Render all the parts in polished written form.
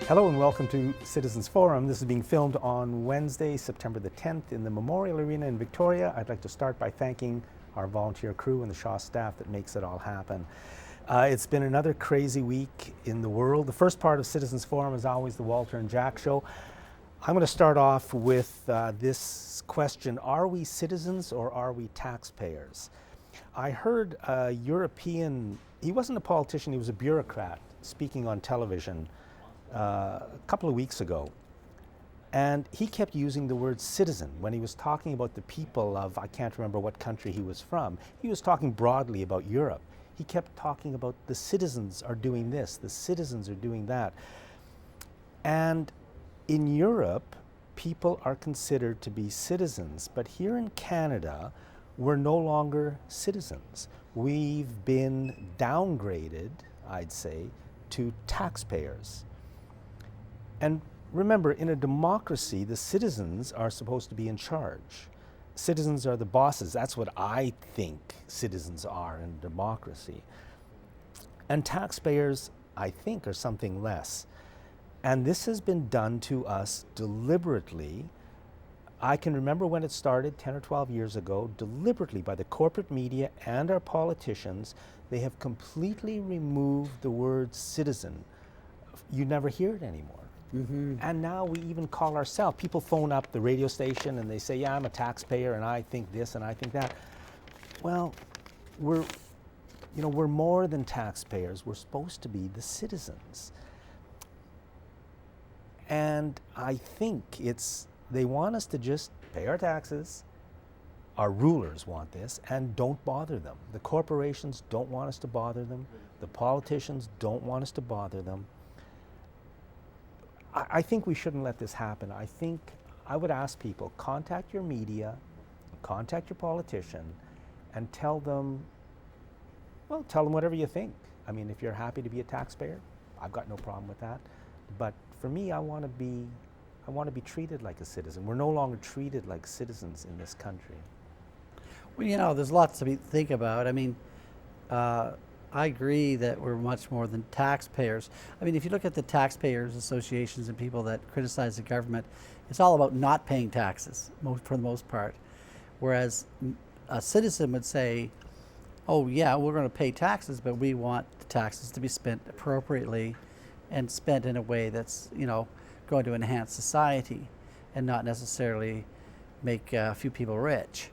Hello and welcome to Citizens Forum. This is being filmed on Wednesday, September the 10th in the Memorial Arena in Victoria. I'd like to start by thanking our volunteer crew and the Shaw staff that makes it all happen. It's been another crazy week in the world. The first part of Citizens Forum is always the Walter and Jack Show. I'm going to start off with this question: are we citizens or are we taxpayers? I heard a European, he wasn't a politician, he was a bureaucrat, speaking on television a couple of weeks ago, and he kept using the word citizen when he was talking about the people of, I can't remember what country he was from. He was talking broadly about Europe. He kept talking about the citizens are doing this, the citizens are doing that. And in Europe, people are considered to be citizens, but here in Canada, we're no longer citizens. We've been downgraded, I'd say, to taxpayers. And remember, in a democracy, the citizens are supposed to be in charge. Citizens are the bosses. That's what I think citizens are in a democracy. And taxpayers, I think, are something less. And this has been done to us deliberately. I can remember when it started 10 or 12 years ago, deliberately by the corporate media and our politicians. They have completely removed the word citizen. You never hear it anymore. Mm-hmm. And now we even call ourselves, people phone up the radio station and they say, yeah, I'm a taxpayer and I think this and I think that. Well, we're more than taxpayers. We're supposed to be the citizens. And I think they want us to just pay our taxes. Our rulers want this, and don't bother them. The corporations don't want us to bother them. The politicians don't want us to bother them. I think we shouldn't let this happen. I think I would ask people, contact your media, contact your politician, and tell them whatever you think. I mean, if you're happy to be a taxpayer, I've got no problem with that. But for me, I want to be treated like a citizen. We're no longer treated like citizens in this country. Well, there's lots to think about. I mean, I agree that we're much more than taxpayers. I mean, if you look at the taxpayers associations and people that criticize the government, it's all about not paying taxes for the most part. Whereas a citizen would say, oh yeah, we're going to pay taxes, but we want the taxes to be spent appropriately and spent in a way that's, going to enhance society and not necessarily make a few people rich.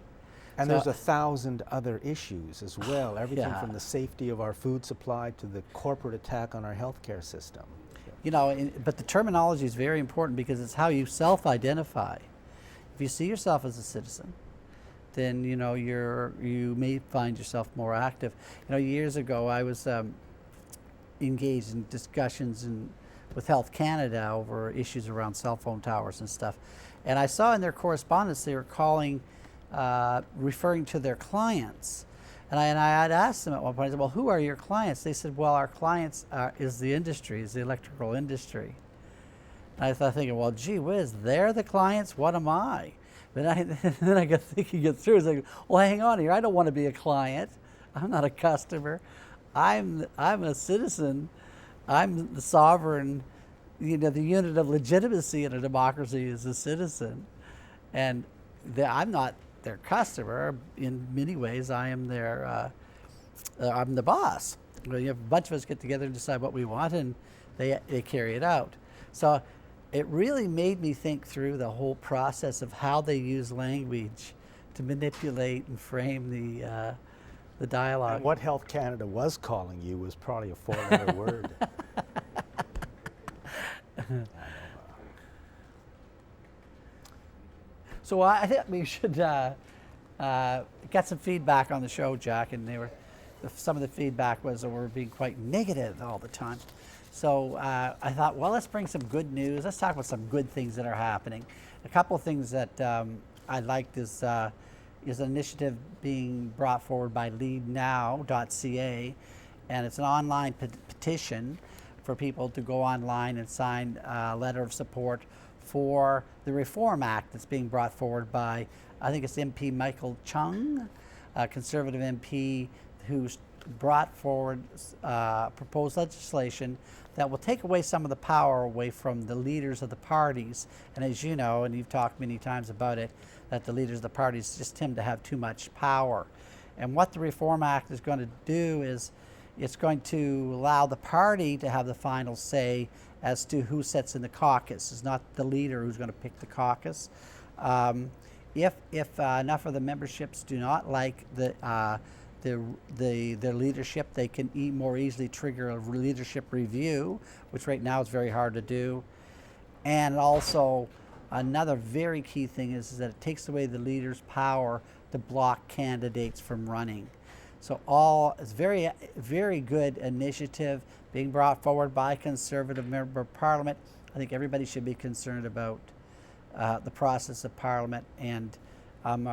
And there's 1,000 other issues as well, everything from the safety of our food supply to the corporate attack on our healthcare system. But the terminology is very important because it's how you self-identify. If you see yourself as a citizen, then you may find yourself more active. Years ago I was engaged in discussions with Health Canada over issues around cell phone towers and stuff, and I saw in their correspondence they were referring to their clients. And I had asked them at one point, I said, well, who are your clients? They said, well, our clients is the electrical industry. And I thought, thinking, well, gee whiz, they're the clients, what am I? Then I got thinking it through. It's like, well, hang on here, I don't want to be a client. I'm not a customer. I'm a citizen. I'm the sovereign, the unit of legitimacy in a democracy is a citizen. And I'm not their customer. In many ways, I am I'm the boss. A bunch of us get together and decide what we want, and they carry it out. So it really made me think through the whole process of how they use language to manipulate and frame the dialogue. And what Health Canada was calling you was probably a four-letter word. So I think we should get some feedback on the show, Jack, and some of the feedback was that we're being quite negative all the time. So I thought, well, let's bring some good news. Let's talk about some good things that are happening. A couple of things that I liked is an initiative being brought forward by leadnow.ca, and it's an online petition for people to go online and sign a letter of support for the Reform Act that's being brought forward by, I think it's MP Michael Chung, a Conservative MP who's brought forward proposed legislation that will take away some of the power away from the leaders of the parties. And as you know, and you've talked many times about it, that the leaders of the parties just tend to have too much power. And what the Reform Act is going to do is it's going to allow the party to have the final say as to who sits in the caucus. It's not the leader who's going to pick the caucus. If enough of the memberships do not like their leadership, they can more easily trigger a leadership review, which right now is very hard to do. And also, another very key thing is that it takes away the leader's power to block candidates from running. So it's very, very good initiative being brought forward by a Conservative member of Parliament. I think everybody should be concerned about the process of Parliament, and I'm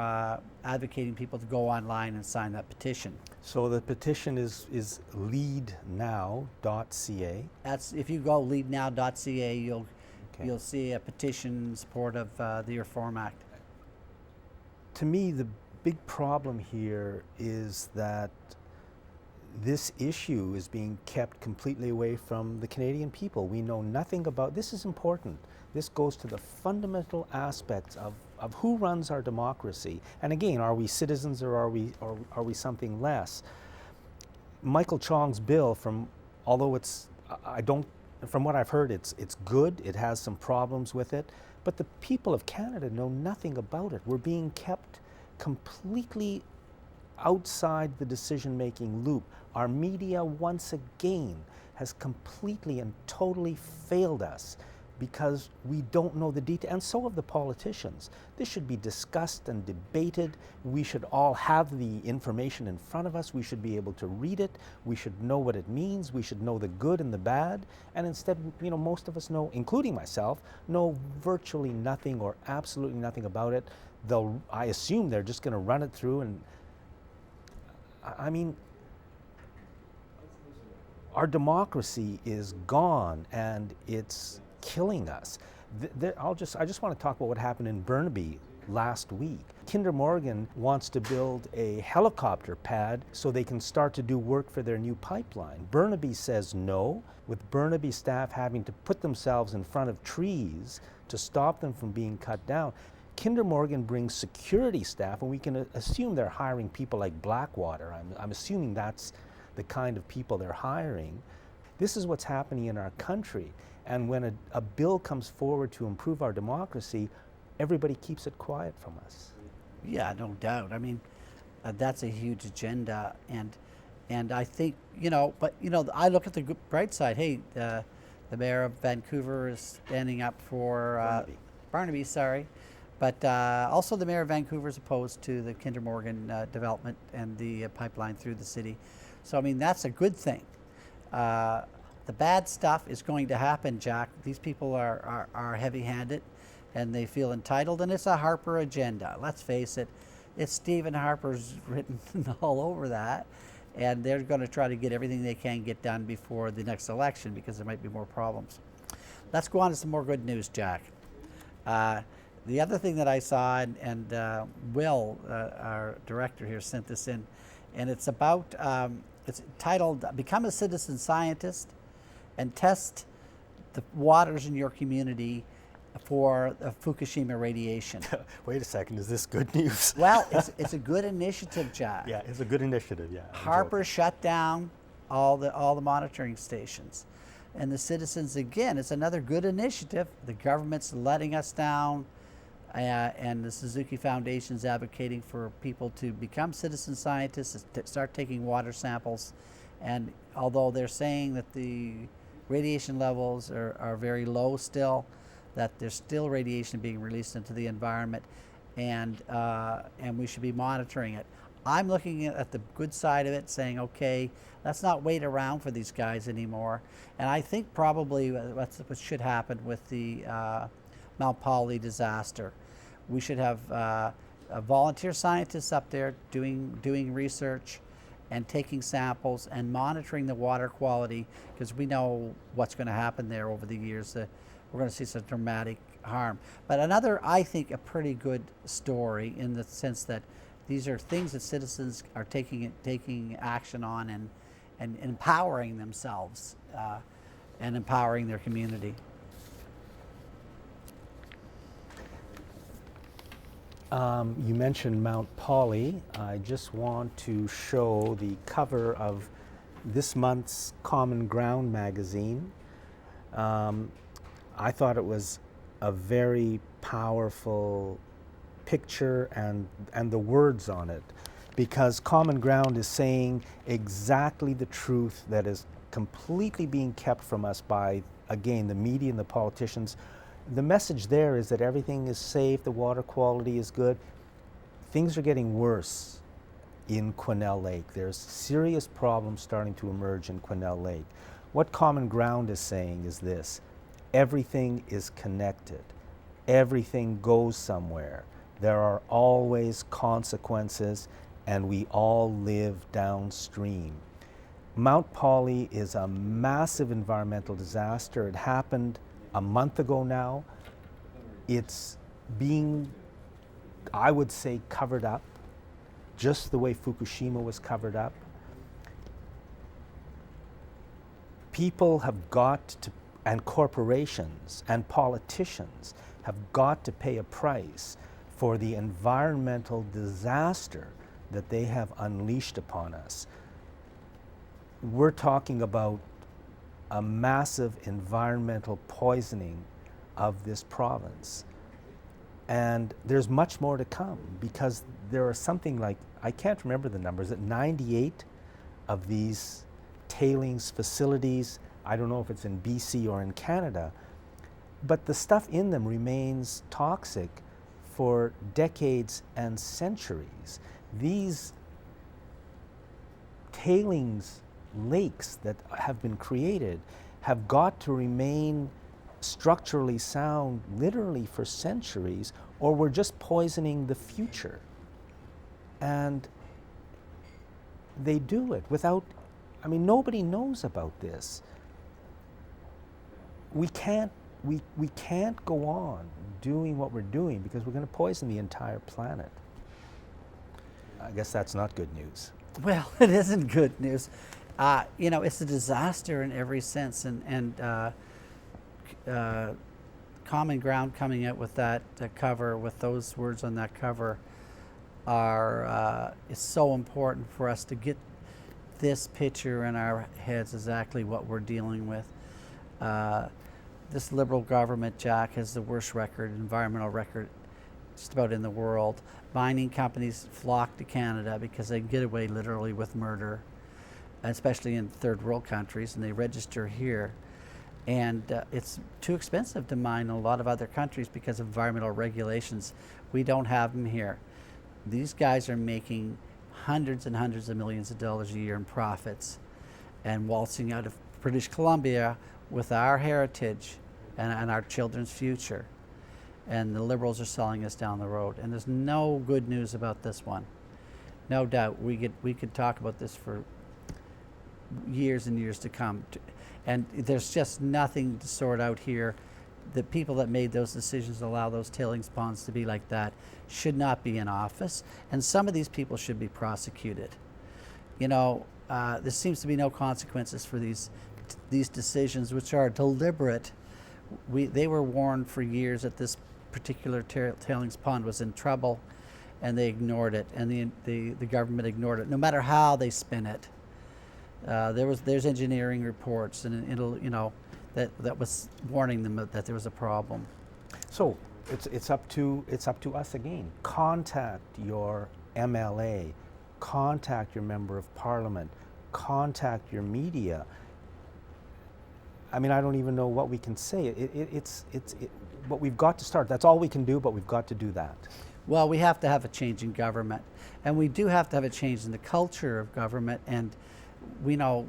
advocating people to go online and sign that petition. So the petition is leadnow.ca. That's, if you go leadnow.ca, you'll see a petition in support of the Reform Act. To me, the big problem here is that this issue is being kept completely away from the Canadian people. We know nothing about this. Is important. This goes to the fundamental aspects of who runs our democracy. And again, are we citizens or are we something less? Michael Chong's bill, from what I've heard, it's good. It has some problems with it, but the people of Canada know nothing about it. We're being kept completely outside the decision-making loop. Our media, once again, has completely and totally failed us because we don't know the detail, and so have the politicians. This should be discussed and debated. We should all have the information in front of us. We should be able to read it. We should know what it means. We should know the good and the bad. And instead, most of us know, including myself, know virtually nothing or absolutely nothing about it. I assume they're just going to run it through, and I mean, our democracy is gone and it's killing us. I just want to talk about what happened in Burnaby last week. Kinder Morgan wants to build a helicopter pad so they can start to do work for their new pipeline. Burnaby says no, with Burnaby staff having to put themselves in front of trees to stop them from being cut down. Kinder Morgan brings security staff, and we can assume they're hiring people like Blackwater. I'm assuming that's the kind of people they're hiring. This is what's happening in our country. And when a bill comes forward to improve our democracy, everybody keeps it quiet from us. Yeah, no doubt. I mean, that's a huge agenda, and I think, but I look at the bright side. Hey, the mayor of Vancouver is standing up for Barnaby, sorry. But also the mayor of Vancouver is opposed to the Kinder Morgan development and the pipeline through the city. So, I mean, that's a good thing. The bad stuff is going to happen, Jack. These people are heavy-handed, and they feel entitled, and it's a Harper agenda. Let's face it, it's Stephen Harper's written all over that, and they're going to try to get everything they can get done before the next election because there might be more problems. Let's go on to some more good news, Jack. The other thing that I saw, and Will, our director here, sent this in, and it's about, it's titled, Become a Citizen Scientist and Test the Waters in Your Community for Fukushima Radiation. Wait a second, is this good news? Well, it's a good initiative, Jack. Yeah, it's a good initiative, yeah. Harper shut down all the monitoring stations. And the citizens, again, it's another good initiative. The government's letting us down. And the Suzuki Foundation is advocating for people to become citizen scientists, to start taking water samples. And although they're saying that the radiation levels are very low still, that there's still radiation being released into the environment, and we should be monitoring it. I'm looking at the good side of it, saying, okay, let's not wait around for these guys anymore. And I think probably that's what should happen with the Mount Poly disaster. We should have volunteer scientists up there doing research and taking samples and monitoring the water quality, because we know what's going to happen there over the years. We're going to see some dramatic harm. But another, I think, a pretty good story in the sense that These are things that citizens are taking action on and empowering themselves and empowering their community. You mentioned Mount Poly. I just want to show the cover of this month's Common Ground magazine. I thought it was a very powerful picture and the words on it, because Common Ground is saying exactly the truth that is completely being kept from us by, again, the media and the politicians. The message there is that everything is safe, the water quality is good. Things are getting worse in Quesnel Lake. There's serious problems starting to emerge in Quesnel Lake. What Common Ground is saying is this: everything is connected. Everything goes somewhere. There are always consequences, and we all live downstream. Mount Poly is a massive environmental disaster. It happened a month ago now. It's being, I would say, covered up, just the way Fukushima was covered up. People have got to, and corporations and politicians have got to pay a price for the environmental disaster that they have unleashed upon us. We're talking about a massive environmental poisoning of this province. And there's much more to come, because there are something like, I can't remember the numbers, at 98 of these tailings facilities. I don't know if it's in BC or in Canada, but the stuff in them remains toxic for decades and centuries. These tailings lakes that have been created have got to remain structurally sound literally for centuries, or we're just poisoning the future. And they do it without, I mean, nobody knows about this. We can't go on doing what we're doing, because we're going to poison the entire planet. I guess that's not good news. Well, it isn't good news. You know, it's a disaster in every sense, and Common Ground coming out with that cover, with those words on that cover, is so important for us to get this picture in our heads, exactly what we're dealing with. This Liberal government, Jack, has the worst environmental record just about in the world. Mining companies flock to Canada because they can get away literally with murder, especially in third world countries, and they register here. And it's too expensive to mine in a lot of other countries because of environmental regulations. We don't have them here. These guys are making hundreds and hundreds of millions of dollars a year in profits and waltzing out of British Columbia with our heritage and our children's future. And the Liberals are selling us down the road. And there's no good news about this one. No doubt we could talk about this for years and years to come. And there's just nothing to sort out here. The people that made those decisions to allow those tailings ponds to be like that should not be in office. And some of these people should be prosecuted. You know, there seems to be no consequences for these decisions, which are deliberate. They were warned for years that this particular tailings pond was in trouble, and they ignored it, and the government ignored it, no matter how they spin it. There's engineering reports, and it'll, you know, that was warning them that there was a problem. So it's up to us again. Contact your MLA, contact your member of parliament, contact your media. I mean, I don't even know what we can say. But we've got to start. That's all we can do, but we've got to do that. Well, we have to have a change in government, and we do have to have a change in the culture of government. And we know,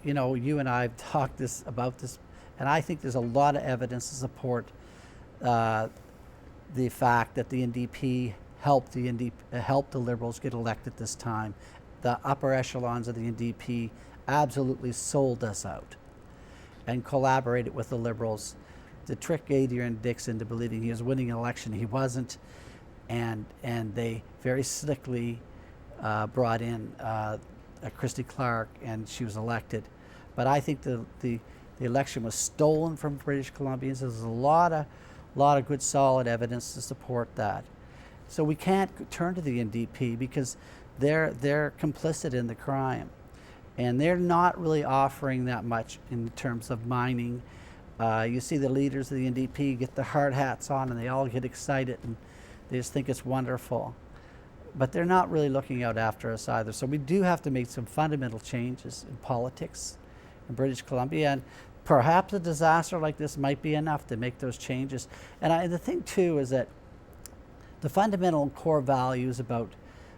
you know, you and I have talked about this, and I think there's a lot of evidence to support the fact that the NDP helped the Liberals get elected this time. The upper echelons of the NDP absolutely sold us out and collaborated with the Liberals to trick Adrian Dixon to believing he was winning an election. He wasn't. and they very slickly brought in Christy Clark, and she was elected. But I think the election was stolen from British Columbians. There's a lot of good solid evidence to support that. So we can't turn to the NDP because they're complicit in the crime, and they're not really offering that much in terms of mining. You see the leaders of the NDP get the hard hats on, and they all get excited, and they just think it's wonderful. But they're not really looking out after us either. So we do have to make some fundamental changes in politics in British Columbia, and perhaps a disaster like this might be enough to make those changes. And the thing too is that the fundamental core values about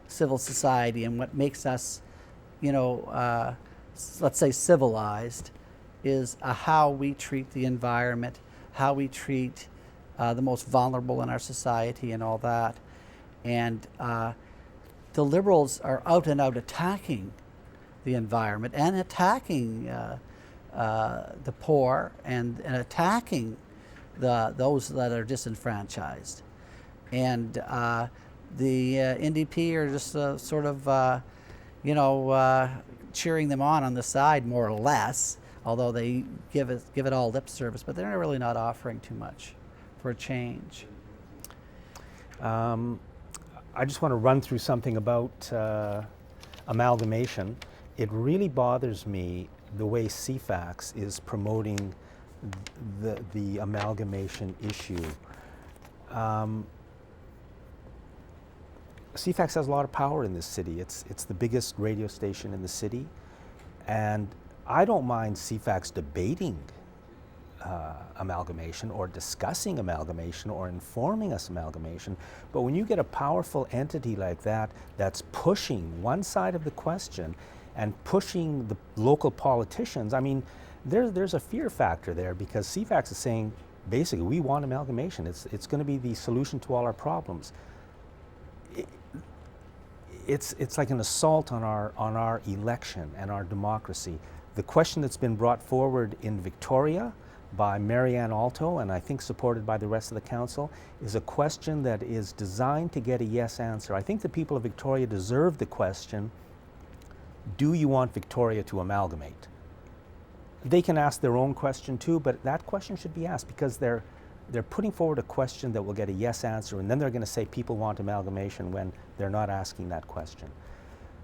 civil society and what makes us, let's say civilized, is how we treat the environment, how we treat the most vulnerable in our society and all that. And the Liberals are out and out attacking the environment and attacking the poor and attacking those that are disenfranchised. And the NDP are just sort of, cheering them on the side, more or less, although they give it all lip service, but they're really not offering too much for a change. I just want to run through something about amalgamation. It really bothers me the way CFAX is promoting the amalgamation issue. CFAX has a lot of power in this city. It's the biggest radio station in the city, and I don't mind CFAX debating amalgamation or discussing amalgamation or informing us amalgamation, but when you get a powerful entity like that that's pushing one side of the question and pushing the local politicians, I mean, there's a fear factor there, because CFAX is saying basically we want amalgamation. It's going to be the solution to all our problems. It's like an assault on our election and our democracy. The question that's been brought forward in Victoria by Marianne Alto, and I think supported by the rest of the council, is a question that is designed to get a yes answer. I think the people of Victoria deserve the question, do you want Victoria to amalgamate? They can ask their own question too, but that question should be asked, because they're putting forward a question that will get a yes answer, and then they're going to say people want amalgamation when they're not asking that question.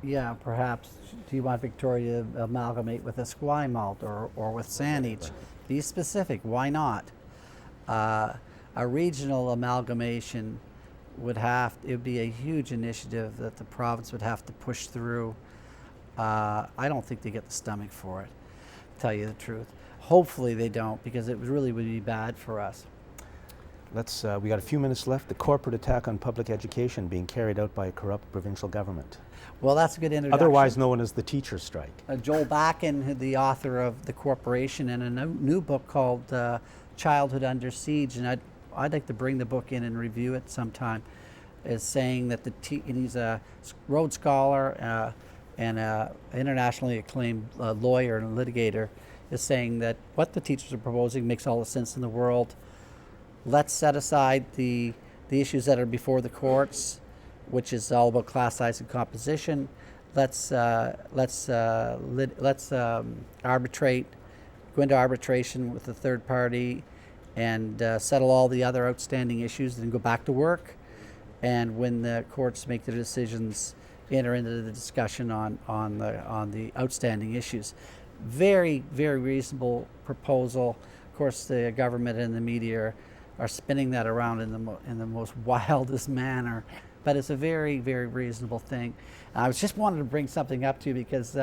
Yeah, perhaps. Do you want Victoria to amalgamate with Esquimalt or with Saanich? Be specific. Why not? A regional amalgamation it would be a huge initiative that the province would have to push through. I don't think they get the stomach for it, to tell you the truth. Hopefully they don't, because it really would be bad for us. We got a few minutes left. The corporate attack on public education being carried out by a corrupt provincial government. Well, that's a good introduction. Otherwise known as the teacher strike. Joel Backen, the author of The Corporation, and a new book called Childhood Under Siege, and I'd like to bring the book in and review it sometime, is saying that and he's a Rhodes Scholar and an internationally acclaimed lawyer and litigator, is saying that what the teachers are proposing makes all the sense in the world. Let's set aside the issues that are before the courts, which is all about class size and composition. Let's arbitrate, go into arbitration with a third party, and settle all the other outstanding issues, then go back to work. And when the courts make their decisions, enter into the discussion on the outstanding issues. Very, very reasonable proposal. Of course, the government and the media are spinning that around in the most wildest manner, but it's a very, very reasonable thing. I just wanted to bring something up to you, because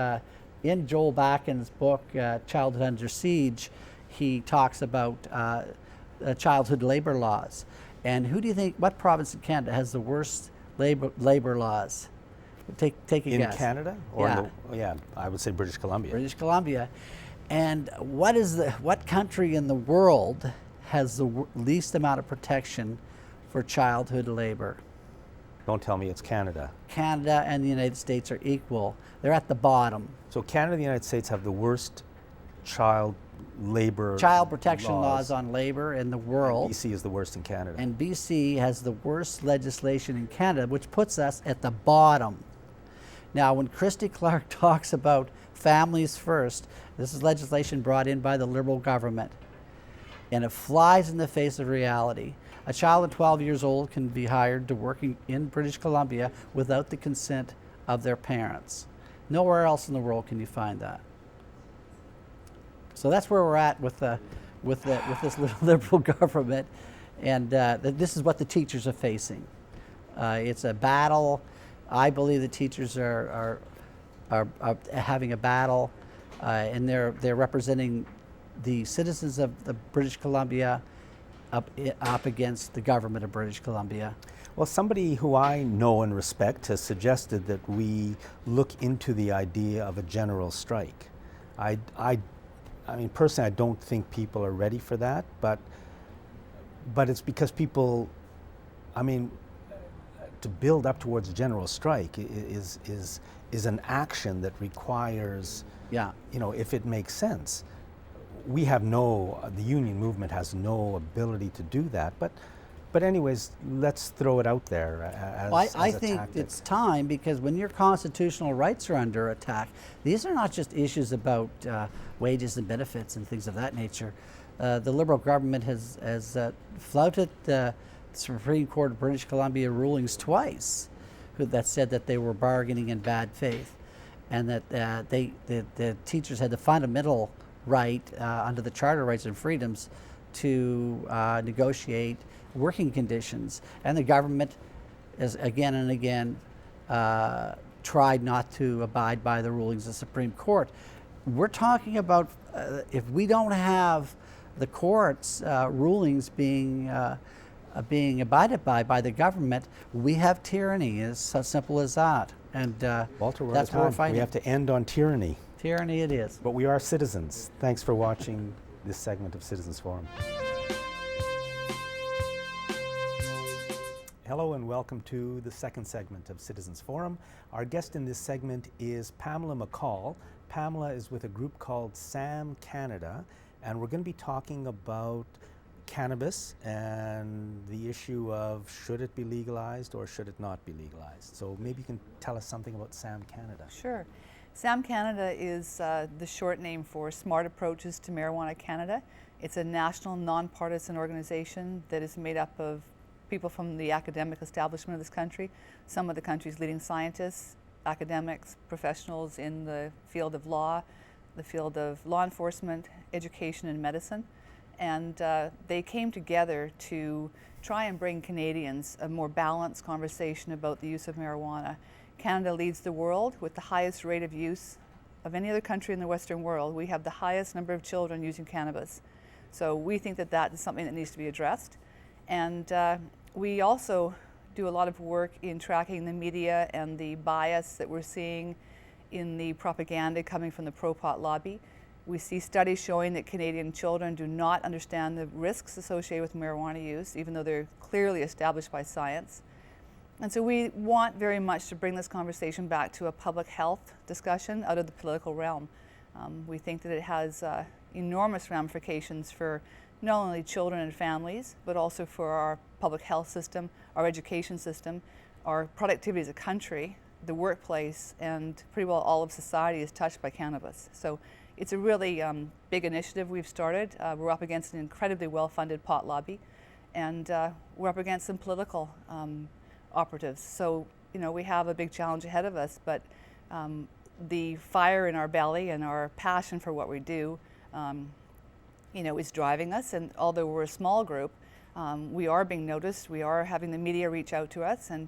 in Joel Backen's book, Childhood Under Siege, he talks about childhood labor laws. And who do you think, what province in Canada has the worst labor laws? Take a guess. In Canada? Or yeah, I would say British Columbia. British Columbia. And what country in the world has the least amount of protection for childhood labor? Don't tell me it's Canada. Canada and the United States are equal. They're at the bottom. So Canada and the United States have the worst child labor child protection laws on labor in the world. BC is the worst in Canada. And BC has the worst legislation in Canada, which puts us at the bottom. Now, when Christy Clark talks about families first, this is legislation brought in by the Liberal government, and it flies in the face of reality. A child at 12 years old can be hired to work in British Columbia without the consent of their parents. Nowhere else in the world can you find that. So that's where we're at with this little Liberal government, and this is what the teachers are facing. It's a battle. I believe the teachers are having a battle, and they're representing the citizens of the British Columbia up against the government of British Columbia. Well, somebody who I know and respect has suggested that we look into the idea of a general strike. I mean, personally, I don't think people are ready for that, but it's because people, I mean, to build up towards a general strike is an action that requires, Yeah. you know, if it makes sense. We have the union movement has no ability to do that, but anyways, let's throw it out there as, Well, as I a think tactic. it's time, because when your constitutional rights are under attack, these are not just issues about wages and benefits and things of that nature. The Liberal government has flouted the Supreme Court of British Columbia rulings twice that said that they were bargaining in bad faith, and that the teachers had the fundamental right under the Charter Rights and Freedoms to negotiate working conditions, and the government has again and again tried not to abide by the rulings of the Supreme Court. We're talking about if we don't have the courts' rulings being abided by the government, we have tyranny. It's so simple as that. And Walter, we're that's out of what we're time. fighting. We have to end on tyranny. Tyranny it is. But we are citizens. Thanks for watching this segment of Citizens Forum. Hello and welcome to the second segment of Citizens Forum. Our guest in this segment is Pamela McCall. Pamela is with a group called SAM Canada, and we're going to be talking about cannabis and the issue of should it be legalized or should it not be legalized. So maybe you can tell us something about SAM Canada. Sure. SAM Canada is the short name for Smart Approaches to Marijuana Canada. It's a national nonpartisan organization that is made up of people from the academic establishment of this country, some of the country's leading scientists, academics, professionals in the field of law, the field of law enforcement, education, and medicine. And they came together to try and bring Canadians a more balanced conversation about the use of marijuana. Canada leads the world with the highest rate of use of any other country in the Western world. We have the highest number of children using cannabis. So we think that that is something that needs to be addressed. And we also do a lot of work in tracking the media and the bias that we're seeing in the propaganda coming from the pro-pot lobby. We see studies showing that Canadian children do not understand the risks associated with marijuana use, even though they're clearly established by science. And so we want very much to bring this conversation back to a public health discussion out of the political realm. We think that it has enormous ramifications for not only children and families, but also for our public health system, our education system, our productivity as a country, the workplace, and pretty well all of society is touched by cannabis. So it's a really big initiative we've started. We're up against an incredibly well-funded pot lobby, and we're up against some political operatives. So, you know, we have a big challenge ahead of us, but the fire in our belly and our passion for what we do, you know, is driving us. And although we're a small group, we are being noticed. We are having the media reach out to us, and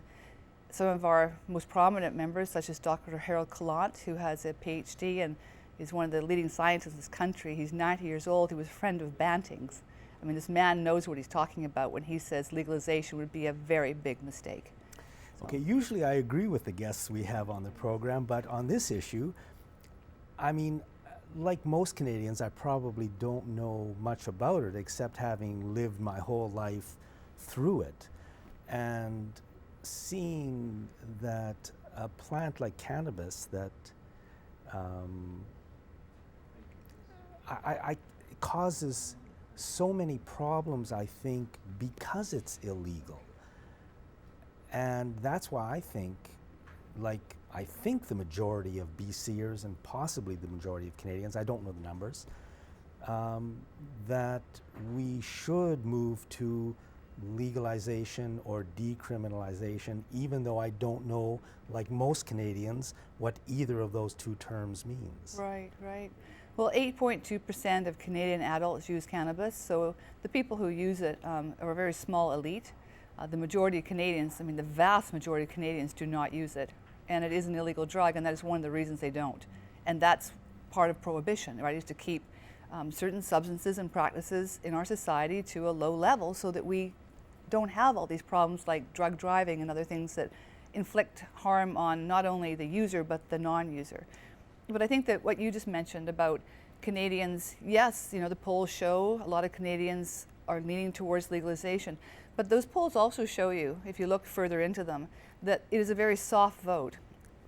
some of our most prominent members, such as Dr. Harold Calant, who has a PhD and is one of the leading scientists in this country. He's 90 years old. He was a friend of Banting's. I mean, this man knows what he's talking about when he says legalization would be a very big mistake. So. Okay, usually I agree with the guests we have on the program, but on this issue, I mean, like most Canadians, I probably don't know much about it except having lived my whole life through it. And seeing that a plant like cannabis that causes so many problems, I think, because it's illegal. And that's why I think the majority of BCers and possibly the majority of Canadians, I don't know the numbers, that we should move to legalization or decriminalization, even though I don't know, like most Canadians, what either of those two terms means. Right, right. Well, 8.2% of Canadian adults use cannabis, so the people who use it are a very small elite. The majority of Canadians, I mean the vast majority of Canadians do not use it, and it is an illegal drug, and that is one of the reasons they don't. And that's part of prohibition, right, is to keep certain substances and practices in our society to a low level so that we don't have all these problems like drug driving and other things that inflict harm on not only the user but the non-user. But I think that what you just mentioned about Canadians, yes, you know, the polls show a lot of Canadians are leaning towards legalization, but those polls also show you, if you look further into them, that it is a very soft vote.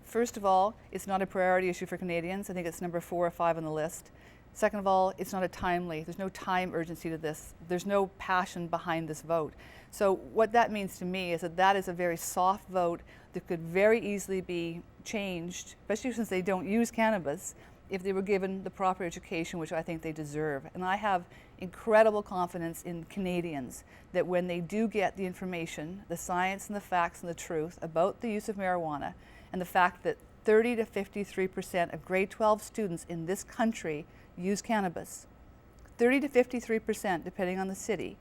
First of all, it's not a priority issue for Canadians. I think it's number 4 or 5 on the list. Second of all, it's not a timely, there's no time urgency to this. There's no passion behind this vote. So what that means to me is that that is a very soft vote that could very easily be changed, especially since they don't use cannabis, if they were given the proper education, which I think they deserve. And I have incredible confidence in Canadians that when they do get the information, the science and the facts and the truth about the use of marijuana, and the fact that 30 to 53% of grade 12 students in this country use cannabis, 30 to 53% depending on the city,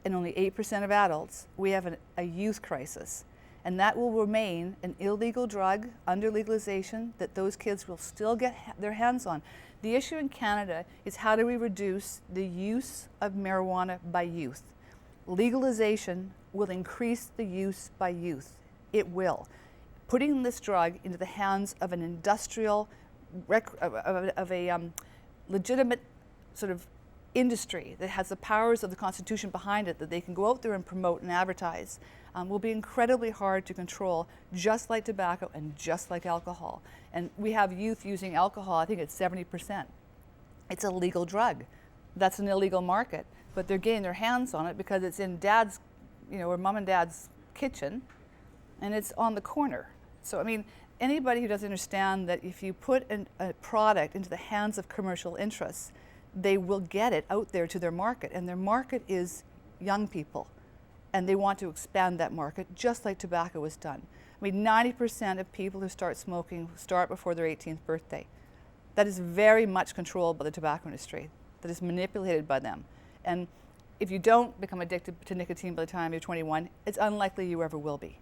and only 8% of adults, we have a youth crisis. And that will remain an illegal drug under legalization that those kids will still get their hands on. The issue in Canada is how do we reduce the use of marijuana by youth? Legalization will increase the use by youth. It will. Putting this drug into the hands of an industrial, legitimate sort of industry that has the powers of the Constitution behind it, that they can go out there and promote and advertise, will be incredibly hard to control, just like tobacco and just like alcohol. And we have youth using alcohol, I think it's 70%. It's a legal drug. That's an illegal market, but they're getting their hands on it because it's in dad's, you know, or mom and dad's kitchen, and it's on the corner. So, I mean, anybody who doesn't understand that if you put a product into the hands of commercial interests, they will get it out there to their market, and their market is young people, and they want to expand that market just like tobacco is done. I mean, 90% of people who start smoking start before their 18th birthday. That is very much controlled by the tobacco industry. That is manipulated by them. And if you don't become addicted to nicotine by the time you're 21, it's unlikely you ever will be.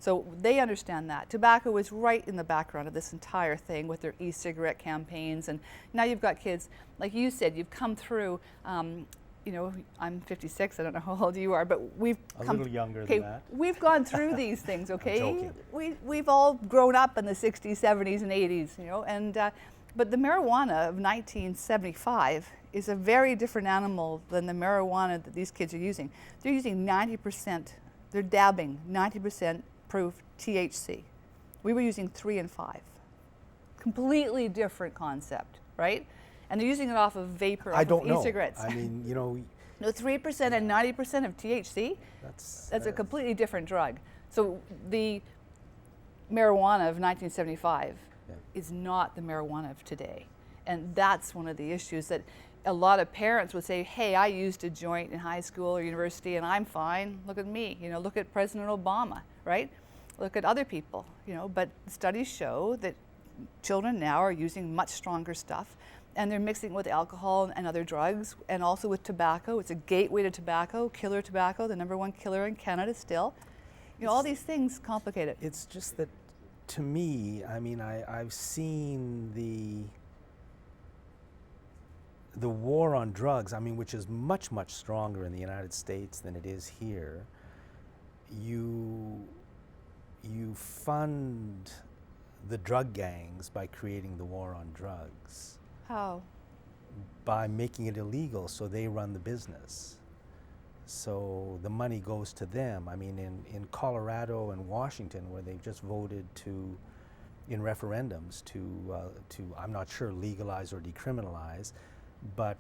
So they understand that. Tobacco is right in the background of this entire thing with their e-cigarette campaigns. And now you've got kids, like you said, you've come through, you know, I'm 56, I don't know how old you are, but we've a little younger than that. We've gone through these things, okay? I'm joking. We've all grown up in the 60s, 70s, and 80s, you know, and but the marijuana of 1975 is a very different animal than the marijuana that these kids are using. They're using 90%, they're dabbing 90% proof THC. We were using 3 and 5. Completely different concept, right? And they're using it off of vapor, I off don't of know. e-cigarettes. I mean, you know, No, 3% and 90% of THC, that's a completely different drug. So the marijuana of 1975 is not the marijuana of today. And that's one of the issues that a lot of parents would say, hey, I used a joint in high school or university and I'm fine. Look at me. You know, look at President Obama, right? Look at other people, you know, but studies show that children now are using much stronger stuff, and they're mixing with alcohol and other drugs, and also with tobacco. It's a gateway to tobacco, killer tobacco, the #1 killer in Canada still. You know, all these things complicate it. it's just that, to me, I mean, I've seen the war on drugs, I mean, which is much, much stronger in the United States than it is here. You fund the drug gangs by creating the war on drugs. How? By making it illegal, so they run the business. So the money goes to them. I mean, in Colorado and Washington, where they've just voted in referendums to I'm not sure, legalize or decriminalize, but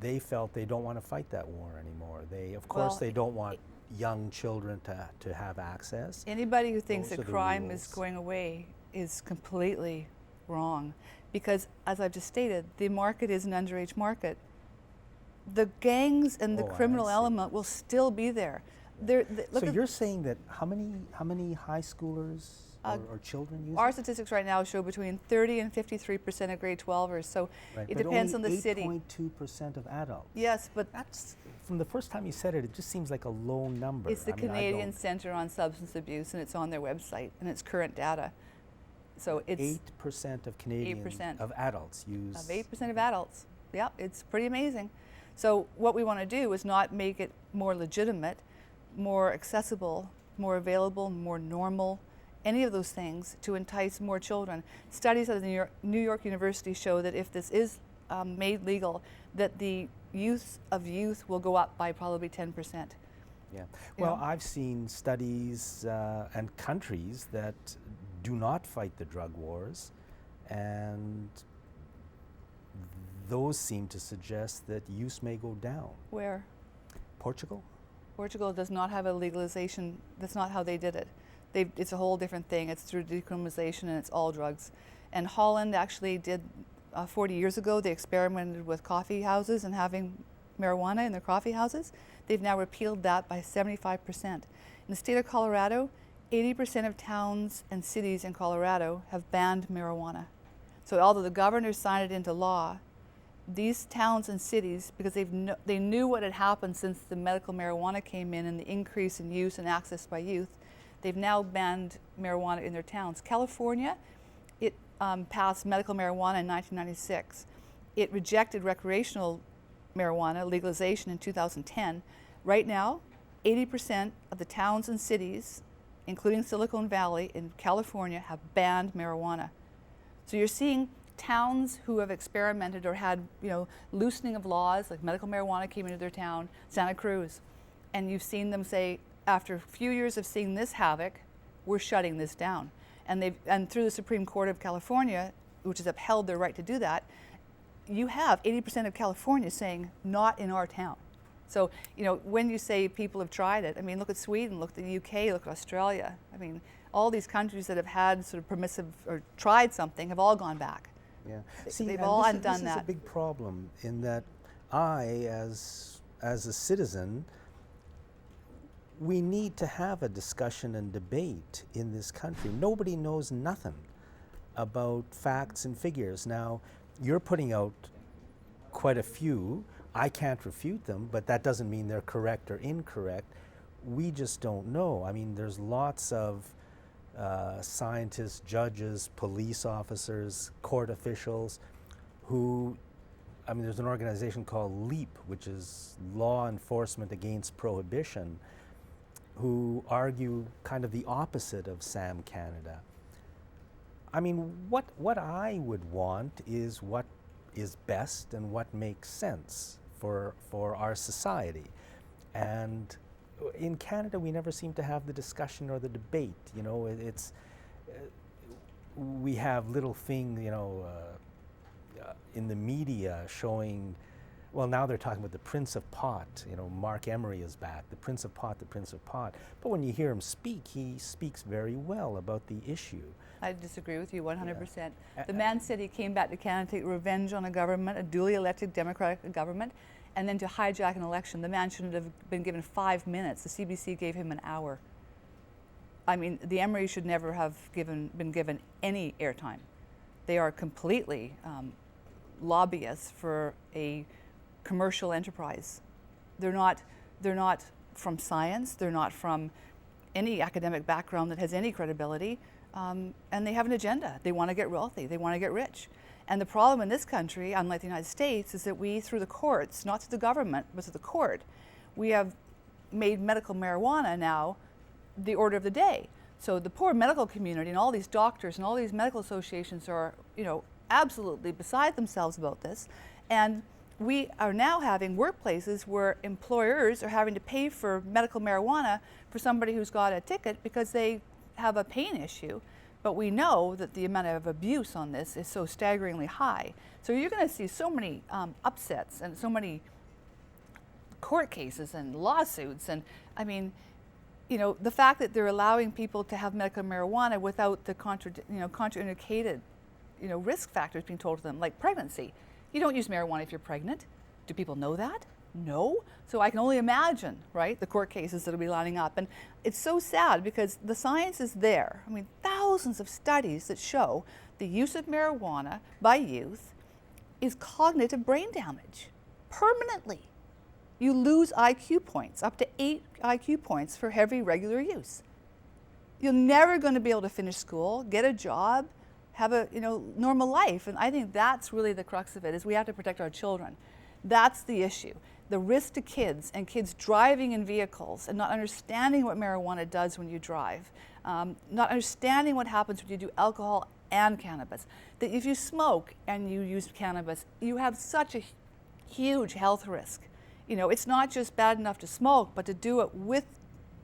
they felt they don't want to fight that war anymore. They, of course, Well, they don't want young children to have access. Anybody who thinks Those that are the crime is rules. going away is completely wrong, because as I've just stated, the market is an underage market. The gangs and the Oh, I criminal see. element will still be there. Look So at you're saying that how many high schoolers or children use our it? statistics right now show between 30 and 53% of grade 12ers. So Right, it but depends only on the city. 8.2% of adults. Yes, but That's, from the first time you said it, it just seems like a low number. it's the I mean, I Canadian don't- Centre on Substance Abuse, and it's on their website, and it's current data. So it's 8% of Canadians 8%. of adults use. of 8% of adults. Yeah, it's pretty amazing. So what we want to do is not make it more legitimate, more accessible, more available, more normal, any of those things to entice more children. Studies at the New York University show that if this is made legal, that the use of youth will go up by probably 10%. Yeah. You Well, know? I've seen studies and countries that do not fight the drug wars, and those seem to suggest that use may go down. Where Portugal? Portugal does not have a legalization, that's not how they did it. It's a whole different thing. It's through decriminalization, and it's all drugs. And Holland actually did, 40 years ago, they experimented with coffee houses and having marijuana in their coffee houses. They've now repealed that by 75%. In the state of Colorado, 80% of towns and cities in Colorado have banned marijuana. So although the governor signed it into law, these towns and cities, because they knew what had happened since the medical marijuana came in and the increase in use and access by youth, they've now banned marijuana in their towns. California, it passed medical marijuana in 1996. It rejected recreational marijuana legalization in 2010. Right now, 80% of the towns and cities, including Silicon Valley in California, have banned marijuana. So you're seeing towns who have experimented or had, loosening of laws, like medical marijuana came into their town, Santa Cruz, and you've seen them say, after a few years of seeing this havoc, we're shutting this down. And through the Supreme Court of California, which has upheld their right to do that, you have 80% of California saying, not in our town. So, when you say people have tried it, I mean, look at Sweden, look at the UK, look at Australia. I mean, all these countries that have had sort of permissive or tried something have all gone back. Yeah. They've and all this undone is that. a big problem in that I, as a citizen, we need to have a discussion and debate in this country. Nobody knows nothing about facts and figures. Now, you're putting out quite a few. I can't refute them, but that doesn't mean they're correct or incorrect. We just don't know. I mean, there's lots of scientists, judges, police officers, court officials who, there's an organization called LEAP, which is Law Enforcement Against Prohibition, who argue kind of the opposite of SAM Canada. I mean, what I would want is what is best and what makes sense for our society. And in Canada, we never seem to have the discussion or the debate. We have little things, in the media showing, well, now they're talking about the Prince of Pot. Mark Emery is back, the Prince of Pot, the Prince of Pot. But when you hear him speak, he speaks very well about the issue. I disagree with you 100%. The man said he came back to Canada to take revenge on a government, a duly elected democratic government, and then to hijack an election. The man shouldn't have been given 5 minutes. The CBC gave him an hour. I mean, the Emery should never have been given any airtime. They are completely lobbyists for a commercial enterprise. They're not from science. They're not from any academic background that has any credibility. And they have an agenda. They want to get wealthy. They want to get rich. And the problem in this country, unlike the United States, is that we, through the courts, not through the government, but through the court, we have made medical marijuana now the order of the day. So the poor medical community and all these doctors and all these medical associations are, absolutely beside themselves about this. And we are now having workplaces where employers are having to pay for medical marijuana for somebody who's got a ticket because they have a pain issue, But we know that the amount of abuse on this is so staggeringly high. So you're going to see so many upsets and so many court cases and lawsuits. And I mean, you know, the fact that they're allowing people to have medical marijuana without the contraindicated, you know, risk factors being told to them, like pregnancy. You don't use marijuana if you're pregnant. Do people know that? No. So I can only imagine, right, the court cases that will be lining up. And it's so sad because the science is there. I mean, thousands of studies that show the use of marijuana by youth is cognitive brain damage permanently. You lose IQ points, up to 8 IQ points for heavy regular use. You're never going to be able to finish school, get a job, have a normal life. And I think that's really the crux of it, is we have to protect our children. That's the issue. The risk to kids and kids driving in vehicles and not understanding what marijuana does when you drive, not understanding what happens when you do alcohol and cannabis. That if you smoke and you use cannabis, you have such a huge health risk. You know, it's not just bad enough to smoke, but to do it with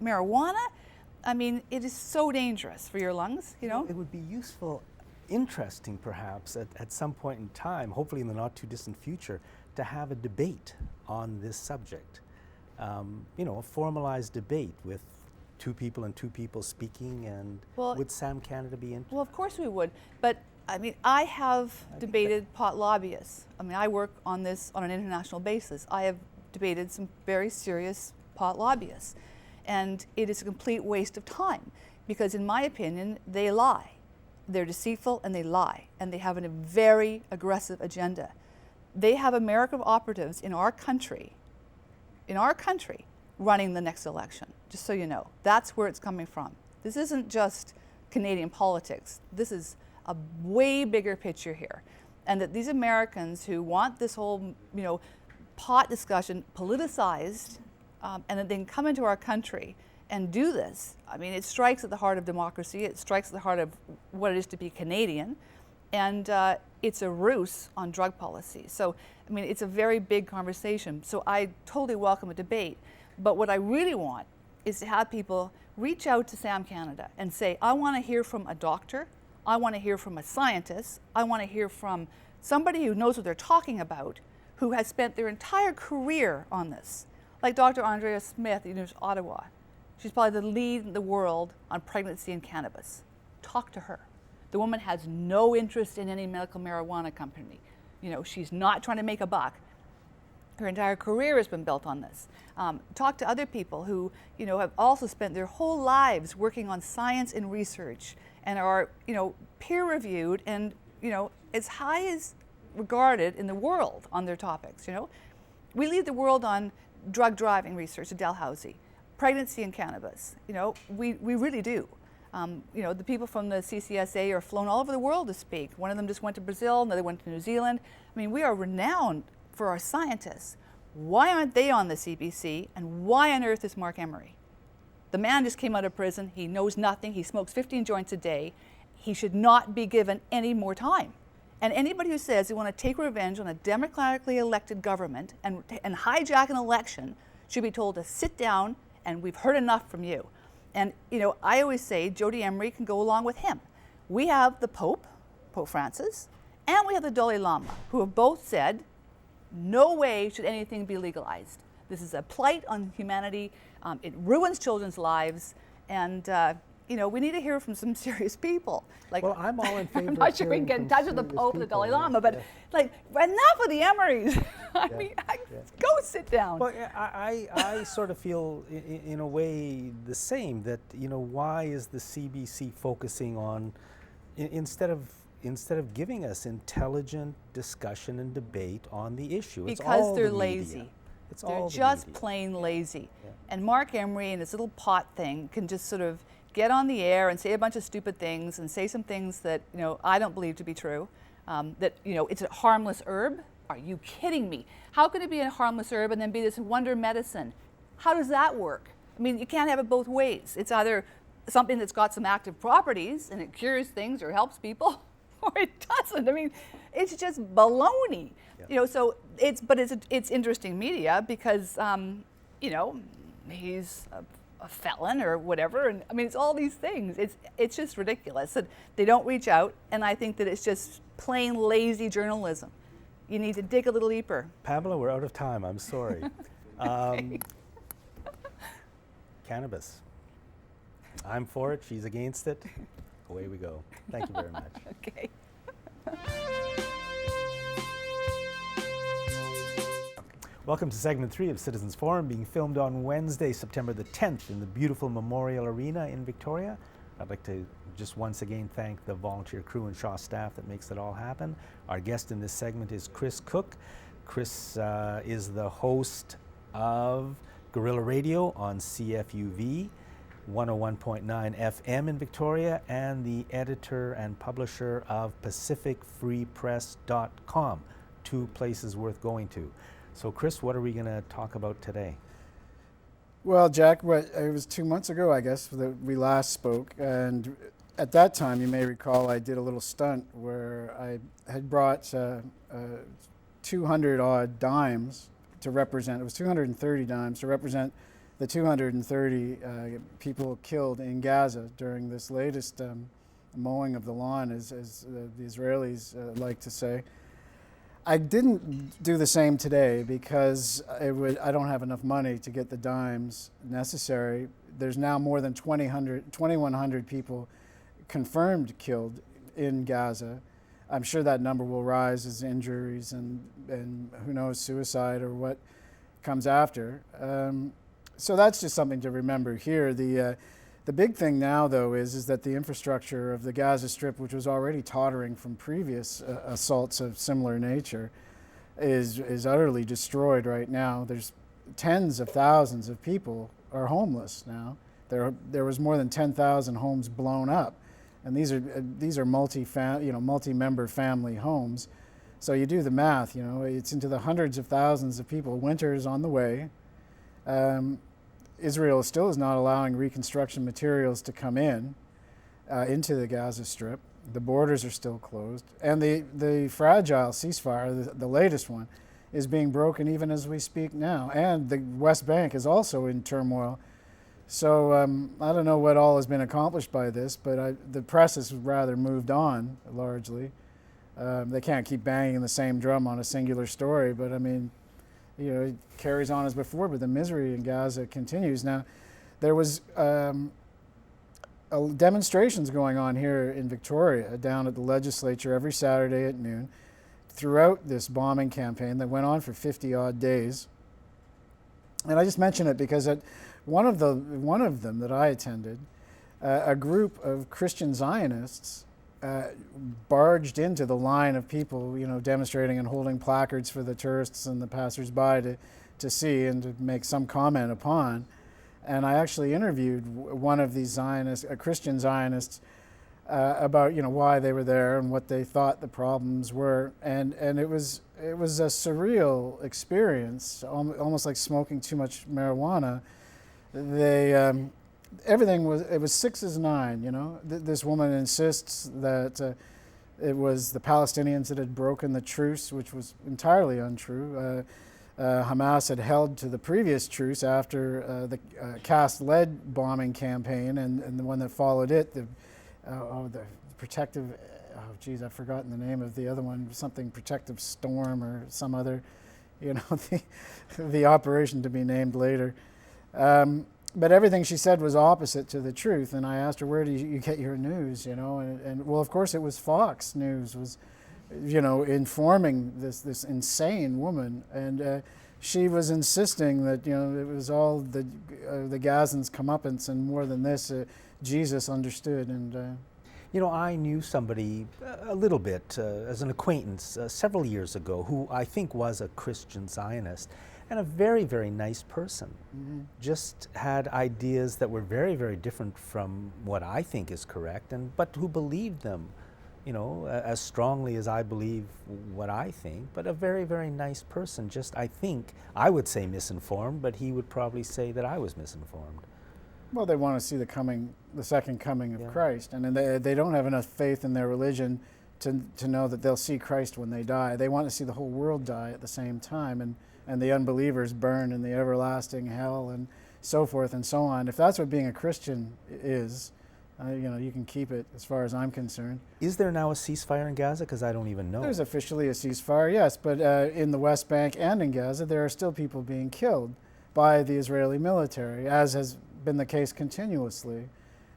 marijuana, I mean, it is so dangerous for your lungs, you know? It would be useful, interesting perhaps, at some point in time, hopefully in the not too distant future, to have a debate on this subject. You know, a formalized debate with two people speaking, and would Sam Canada be into? Well, of course we would, but I mean, I have debated pot lobbyists. I mean, I work on this on an international basis. I have debated some very serious pot lobbyists, and it is a complete waste of time because, in my opinion, they lie. They're deceitful and they lie, and they have a very aggressive agenda. They have American operatives in our country, running the next election, just so you know. That's where it's coming from. This isn't just Canadian politics. This is a way bigger picture here. And that these Americans who want this whole, you know, pot discussion politicized, and that they can come into our country and do this. I mean, it strikes at the heart of democracy. It strikes at the heart of what it is to be Canadian. And it's a ruse on drug policy. So, I mean, it's a very big conversation. So I totally welcome a debate. But what I really want is to have people reach out to Sam Canada and say, I want to hear from a doctor. I want to hear from a scientist. I want to hear from somebody who knows what they're talking about, who has spent their entire career on this. Like Dr. Andrea Smith at the University of Ottawa. She's probably the lead in the world on pregnancy and cannabis. Talk to her. The woman has no interest in any medical marijuana company. You know, she's not trying to make a buck. Her entire career has been built on this. Talk to other people who, you know, have also spent their whole lives working on science and research and are, you know, peer-reviewed and, you know, as high as regarded in the world on their topics, you know. We lead the world on drug driving research at Dalhousie, pregnancy and cannabis, you know, we really do. You know, the people from the CCSA are flown all over the world to speak. One of them just went to Brazil, another went to New Zealand. I mean, we are renowned for our scientists. Why aren't they on the CBC, and why on earth is Mark Emery? The man just came out of prison. He knows nothing. He smokes 15 joints a day. He should not be given any more time. And anybody who says they want to take revenge on a democratically elected government and hijack an election should be told to sit down, and we've heard enough from you. And, you know, I always say Jody Emery can go along with him. We have the Pope, Pope Francis, and we have the Dalai Lama, who have both said, no way should anything be legalized. This is a blight on humanity. It ruins children's lives. And, you know, we need to hear from some serious people. Like, well, I'm all in favor I'm not sure we can get in touch with the Pope and the Dalai Lama, but like, enough of the Emerys. I mean, go sit down. Well, I sort of feel in a way the same, that, you know, why is the CBC focusing on, instead of giving us intelligent discussion and debate on the issue? Because they're lazy. They're just plain lazy. Yeah. And Mark Emery and his little pot thing can just sort of get on the air and say a bunch of stupid things and say some things that, you know, I don't believe to be true. That, you know, it's a harmless herb. Are you kidding me? How could it be a harmless herb and then be this wonder medicine? How does that work? I mean, you can't have it both ways. It's either something that's got some active properties and it cures things or helps people, or it doesn't. I mean, it's just baloney. Yeah. You know, so it's interesting media because, you know, he's a a felon or whatever. And I mean, it's all these things. It's just ridiculous that they don't reach out. And I think that it's just plain lazy journalism. You need to dig a little deeper. Pamela, we're out of time. I'm sorry. Cannabis. I'm for it. She's against it. Away we go. Thank you very much. Okay. Welcome to segment 3 of Citizens Forum, being filmed on Wednesday, September the 10th in the beautiful Memorial Arena in Victoria. I'd like to just once again thank the volunteer crew and Shaw staff that makes it all happen. Our guest in this segment is Chris Cook. Chris is the host of Guerrilla Radio on CFUV 101.9 FM in Victoria, and the editor and publisher of PacificFreePress.com, 2 places worth going to. So Chris, what are we going to talk about today? Well, Jack, it was 2 months ago, I guess, that we last spoke, and at that time, you may recall, I did a little stunt where I had brought 200 odd dimes to represent, it was 230 dimes to represent the 230 people killed in Gaza during this latest mowing of the lawn, as the Israelis like to say. I didn't do the same today because I don't have enough money to get the dimes necessary. There's now more than 2,100 people confirmed killed in Gaza. I'm sure that number will rise as injuries and who knows, suicide or what comes after. So that's just something to remember here. The big thing now, though, is that the infrastructure of the Gaza Strip, which was already tottering from previous assaults of similar nature, is utterly destroyed right now. There's tens of thousands of people are homeless now. There was more than 10,000 homes blown up, and these are multi-member family homes. So you do the math. It's into the hundreds of thousands of people. Winter is on the way. Israel still is not allowing reconstruction materials to come into the Gaza Strip. The borders are still closed. And the fragile ceasefire, the latest one, is being broken even as we speak now. And the West Bank is also in turmoil. So I don't know what all has been accomplished by this, but the press has rather moved on, largely. They can't keep banging the same drum on a singular story, but I mean, it carries on as before, but the misery in Gaza continues. Now, there was demonstrations going on here in Victoria down at the legislature every Saturday at noon throughout this bombing campaign that went on for 50-odd days. And I just mention it because at one of them that I attended, a group of Christian Zionists barged into the line of people, demonstrating and holding placards for the tourists and the passersby to see and to make some comment upon. And I actually interviewed one of these Zionists, Christian Zionists, about why they were there and what they thought the problems were. And it was a surreal experience, almost like smoking too much marijuana. Everything was 6 as 9, This woman insists that it was the Palestinians that had broken the truce, which was entirely untrue. Hamas had held to the previous truce after the cast-led bombing campaign and the one that followed it, the protective, I've forgotten the name of the other one, something protective storm or some other, the operation to be named later. But everything she said was opposite to the truth, and I asked her, where do you get your news, and well, of course it was Fox News was, informing this insane woman, and she was insisting that, it was all the Gazans' comeuppance, and more than this, Jesus understood, and I knew somebody a little bit as an acquaintance several years ago who I think was a Christian Zionist, and a very, very nice person. Mm-hmm. Just had ideas that were very, very different from what I think is correct, but who believed them, as strongly as I believe what I think, but a very, very nice person. Just, I think, I would say misinformed, but he would probably say that I was misinformed. Well, they want to see the second coming of Christ, and they don't have enough faith in their religion to know that they'll see Christ when they die. They want to see the whole world die at the same time, and the unbelievers burn in the everlasting hell and so forth and so on. If that's what being a Christian is, you can keep it as far as I'm concerned. Is there now a ceasefire in Gaza? Because I don't even know. There's officially a ceasefire, yes, but in the West Bank and in Gaza, there are still people being killed by the Israeli military, as has been the case continuously.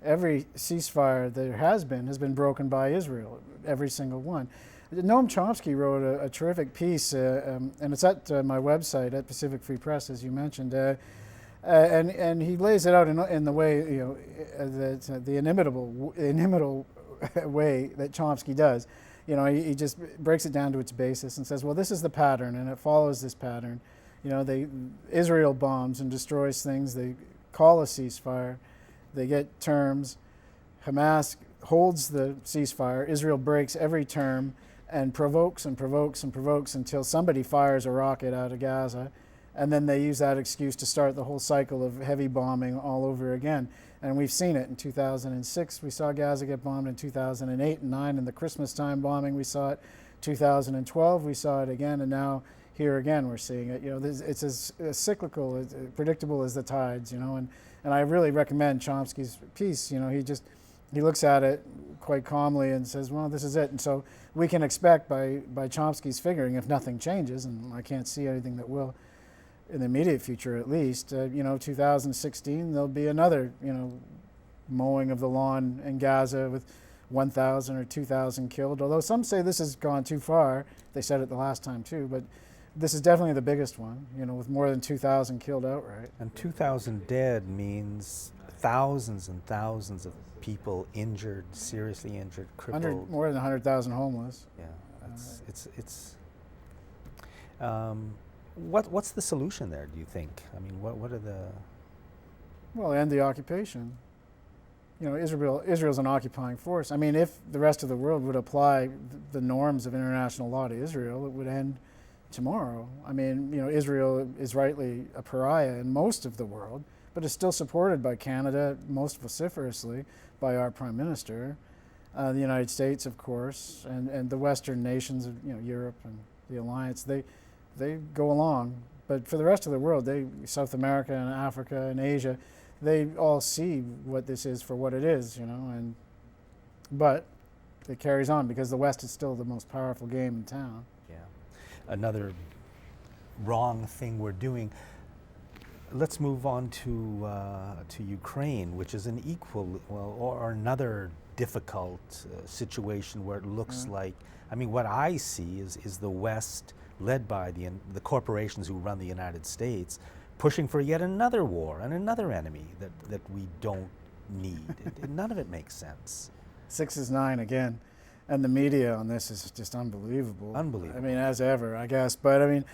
Every ceasefire there has been broken by Israel, every single one. Noam Chomsky wrote a terrific piece, and it's at my website at Pacific Free Press, as you mentioned, and he lays it out in the way, that the inimitable way that Chomsky does. He just breaks it down to its basis and says, well, this is the pattern, and it follows this pattern. Israel bombs and destroys things. They call a ceasefire. They get terms. Hamas holds the ceasefire. Israel breaks every term and provokes and provokes and provokes until somebody fires a rocket out of Gaza. And then they use that excuse to start the whole cycle of heavy bombing all over again. And we've seen it in 2006. We saw Gaza get bombed in 2008 and 9. In the Christmas time bombing, we saw it. 2012, we saw it again. And now here again, we're seeing it. It's as cyclical, as predictable as the tides, And I really recommend Chomsky's piece. He looks at it quite calmly and says, well, this is it. And so we can expect by Chomsky's figuring, if nothing changes, and I can't see anything that will in the immediate future at least, 2016, there'll be another, mowing of the lawn in Gaza with 1,000 or 2,000 killed. Although some say this has gone too far. They said it the last time too, but this is definitely the biggest one, with more than 2,000 killed outright. And 2,000 dead means thousands and thousands of people injured, seriously injured, crippled. More than 100,000 homeless. Yeah, what's the solution there, do you think? I mean, what are the... Well, end the occupation. Israel's an occupying force. I mean, if the rest of the world would apply the norms of international law to Israel, it would end tomorrow. I mean, Israel is rightly a pariah in most of the world, but is still supported by Canada, most vociferously by our Prime Minister, the United States, of course, and the Western nations of Europe and the Alliance. They go along, but for the rest of the world, South America and Africa and Asia, they all see what this is for what it is, but it carries on because the West is still the most powerful game in town. Yeah. Another wrong thing we're doing. Let's move on to Ukraine, which is an equal, or another difficult situation where it looks like, I mean, what I see is the West, led by the corporations who run the United States, pushing for yet another war and another enemy that we don't need. None of it makes sense. 6 is 9 again. And the media on this is just unbelievable. Unbelievable. I mean, as ever, I guess. But I mean,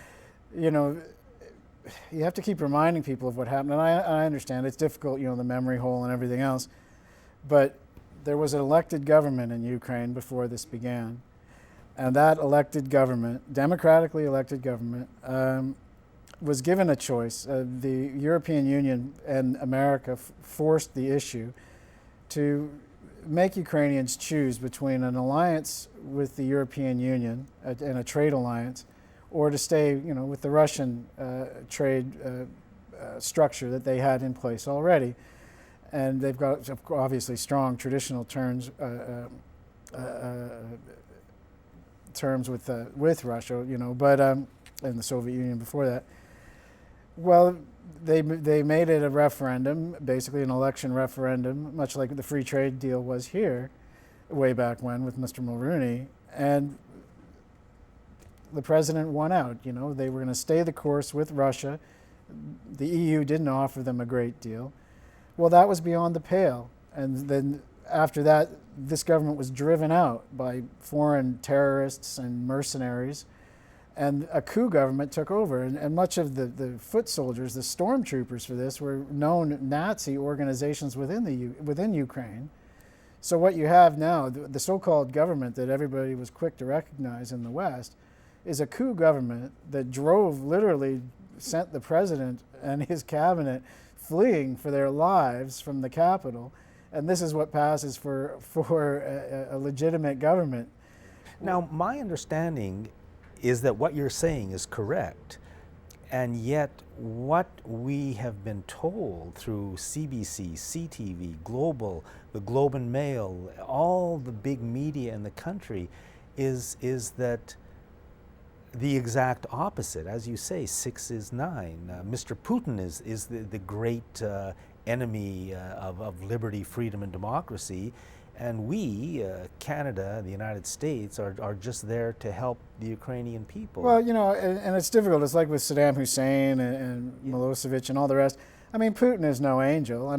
you have to keep reminding people of what happened. And I understand it's difficult, the memory hole and everything else. But there was an elected government in Ukraine before this began. And that elected government, democratically elected government, was given a choice. The European Union and America forced the issue to make Ukrainians choose between an alliance with the European Union and a trade alliance, or to stay, with the Russian trade structure that they had in place already. And they've got obviously strong traditional terms with Russia, but and the Soviet Union before that. Well, they made it a referendum, basically an election referendum, much like the free trade deal was here, way back when with Mr. Mulroney, and the president won out. They were going to stay the course with Russia. The EU didn't offer them a great deal. Well, that was beyond the pale, and then after that, this government was driven out by foreign terrorists and mercenaries, and a coup government took over. And much of the foot soldiers, the stormtroopers for this, were known Nazi organizations within Ukraine. So what you have now, the so-called government that everybody was quick to recognize in the West, is a coup government that literally sent the president and his cabinet fleeing for their lives from the capital. And this is what passes for a legitimate government. Now, my understanding is that what you're saying is correct, And yet, what we have been told through CBC, CTV, Global, the Globe and Mail, all the big media in the country, is that the exact opposite. As you say, 6 is 9. Mr. Putin is the great enemy of liberty, freedom, and democracy. And we, Canada, the United States, are just there to help the Ukrainian people. Well, you know, and it's difficult. It's like with Saddam Hussein and Milosevic and all the rest. I mean, Putin is no angel.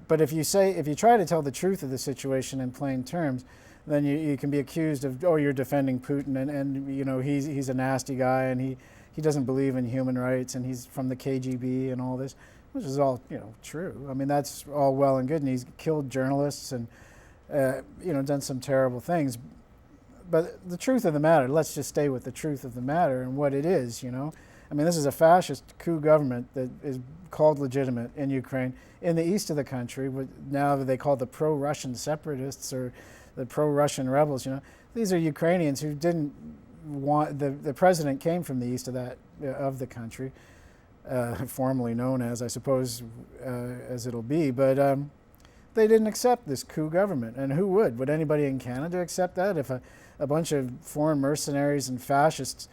But if you try to tell the truth of the situation in plain terms, then you can be accused of, oh, you're defending Putin, and you know, he's a nasty guy, and he doesn't believe in human rights, and he's from the KGB and all this, which is all, you know, true. I mean, that's all well and good, and he's killed journalists and you know, done some terrible things. But the truth of the matter, let's just stay with the truth of the matter and what it is, you know. I mean, this is a fascist coup government that is called legitimate in Ukraine, in the east of the country, now they call the pro-Russian separatists or the pro-Russian rebels, you know. These are Ukrainians who didn't want, the president came from the east of the country, formerly known as, I suppose, as it'll be, but they didn't accept this coup government. And who would? Would anybody in Canada accept that? If a bunch of foreign mercenaries and fascists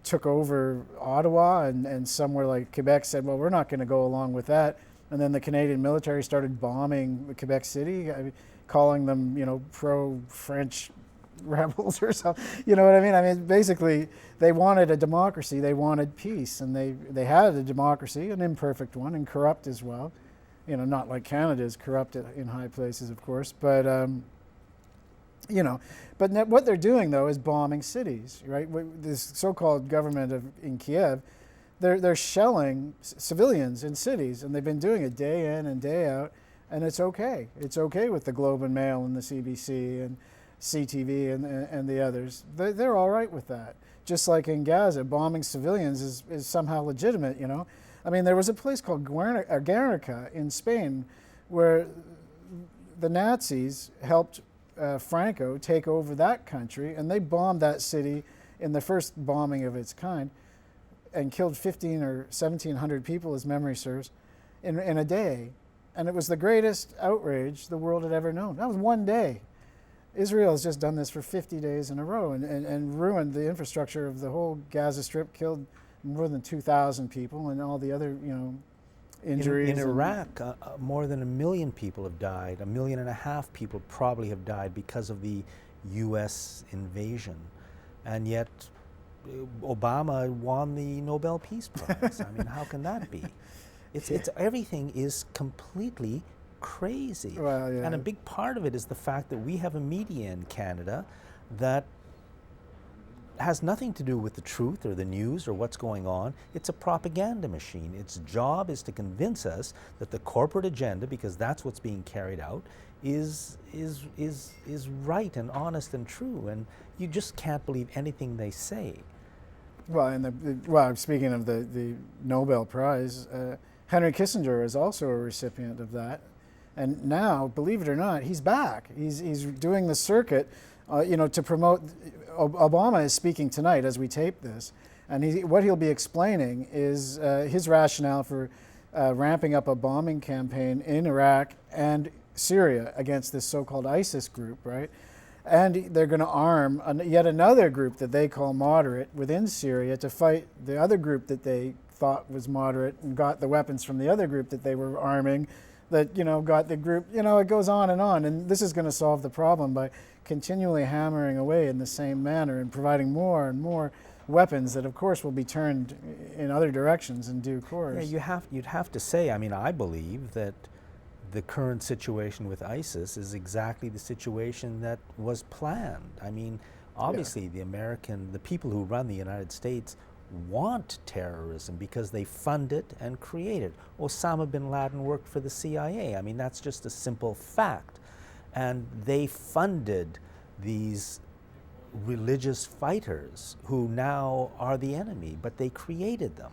took over Ottawa and somewhere like Quebec said, well, we're not going to go along with that. And then the Canadian military started bombing Quebec City, calling them, you know, pro-French rebels or something. You know what I mean? I mean, basically, they wanted a democracy. They wanted peace. And they had a democracy, an imperfect one, and corrupt as well. You know, not like Canada is corrupt in high places, of course. But, you know, but what they're doing, though, is bombing cities, right? This so-called government in Kiev, they're shelling civilians in cities, and they've been doing it day in and day out, and it's okay. It's okay with the Globe and Mail and the CBC and CTV and the others. They're all right with that. Just like in Gaza, bombing civilians is somehow legitimate, you know. I mean, there was a place called Guernica in Spain where the Nazis helped Franco take over that country, and they bombed that city in the first bombing of its kind and killed 1,500 or 1,700 people, as memory serves, in a day. And it was the greatest outrage the world had ever known. That was one day. Israel has just done this for 50 days in a row and ruined the infrastructure of the whole Gaza Strip, killed more than 2,000 people, and all the other, you know, injuries. In Iraq, more than 1 million people have died. 1.5 million people probably have died because of the U.S. invasion. And yet, Obama won the Nobel Peace Prize. I mean, how can that be? It's everything is completely crazy. Well, yeah. And a big part of it is the fact that we have a media in Canada that has nothing to do with the truth or the news or what's going on. It's a propaganda machine. Its job is to convince us that the corporate agenda, because that's what's being carried out, is right and honest and true. And you just can't believe anything they say. Well, and speaking of the Nobel Prize, Henry Kissinger is also a recipient of that, and now, believe it or not, he's back. He's doing the circuit, you know, to promote. Obama is speaking tonight as we tape this, and what he'll be explaining is his rationale for ramping up a bombing campaign in Iraq and Syria against this so-called ISIS group, right? And they're going to arm yet another group that they call moderate within Syria to fight the other group that they thought was moderate and got the weapons from the other group that they were arming, that, you know, got the group, you know, it goes on. And this is going to solve the problem by continually hammering away in the same manner and providing more and more weapons that, of course, will be turned in other directions in due course. Yeah, you'd have to say, I mean, I believe that the current situation with ISIS is exactly the situation that was planned. I mean, obviously, the people who run the United States want terrorism because they fund it and create it. Osama bin Laden worked for the CIA. I mean, that's just a simple fact. And they funded these religious fighters who now are the enemy, but they created them.